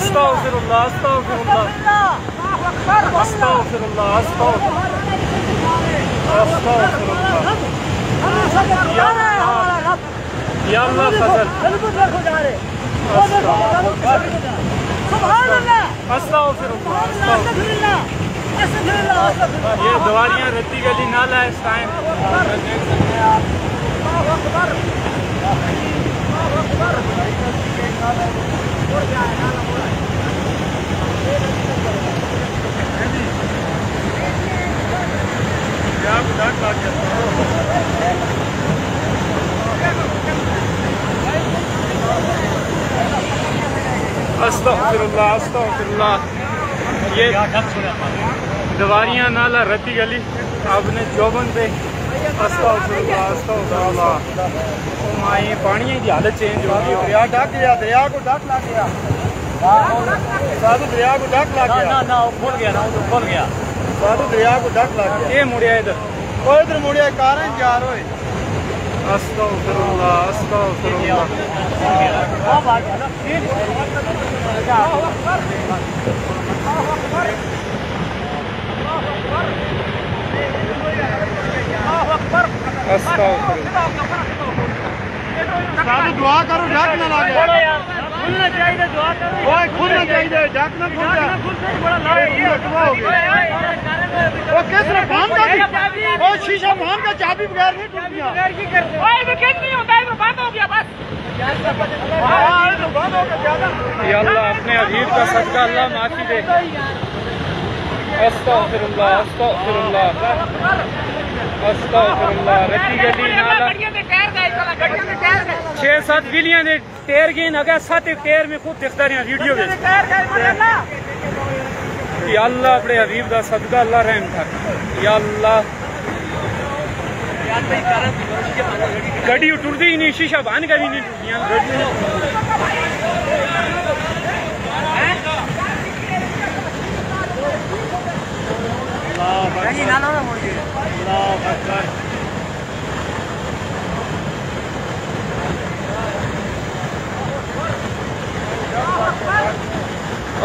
अस्तगफिरुल्लाह अस्तगफिरुल्लाह अस्तगफिरुल्लाह अस्तगफिरुल्लाह या अल्लाह फजल अस्तगफिरुल्लाह। ये दवारियाँ रत्ती गली नाला है इस टाइम। अस्तगफिरुल्लाह अस्तगफिरुल्लाह। ये दवारियाँ नाला रत्ती गली आपने चौबन पे अस्तगफिरुल्लाह अस्तगफिरुल्लाह। माई पानी की हालत चेंज हो गई। दरिया ढक गया, दरिया को ढक लग गया साधु, दरिया को ढक लग गया ना खुल गया ना खुल गया साधु, दरिया को ढक लग गया। ये मुड़िया इधर और इधर मुड़िया कार जार होए। अस्तगफिरुल्लाह अस्तगफिरुल्लाह। साधु दुआ करो ढक ना लगे। खुलना चाहिए, दुआ करो खुलना चाहिए, ढक ना खुल जाए। वो किस ने बंद कर दी? वो शीशा बंद का चाबी बगैर नहीं टूट गया। ओए विकेट नहीं होता है, वो बंद हो गया बस। तो बंद हो गया ज्यादा। या अल्लाह अपने हबीब का सदका अल्लाह माफी दे। अस्तगफिरुल्लाह अस्तगफिरुल्लाह अस्तगफिरुल्लाह। रत्ती गली नाला 6-7 बिलियन दे टेर गए अगर 7 टेर में खुद दिखता रहा वीडियो में। या अल्लाह अपने हबीब का सदका अल्लाह रहम कर। या अल्लाह गड्डी टुटती ही नहीं, शीशा बंद का भी नहीं टूटियां।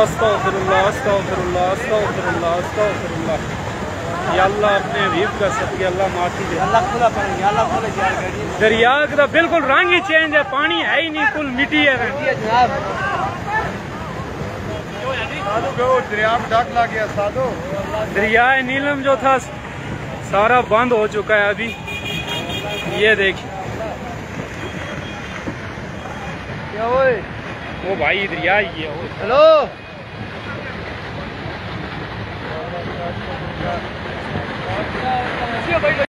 अस्तगफिरुल्लाह अस्तगफिरुल्लाह अस्तगफिरुल्लाह अस्तगफिरुल्लाह। या अल्लाह अपने हबीब का सदके अल्लाह माफी दे। अल्लाह खुला करेंगे, अल्लाह खुला जाएगा। दरिया का बिल्कुल रंग ही चेंज है, पानी है ही नहीं, कुल मिट्टी है। दरिया में ढक लग गया साधु। दरिया नीलम जो था सारा बंद हो चुका है अभी। ये देखिए क्या हुए? वो भाई दरिया ही है। हेलो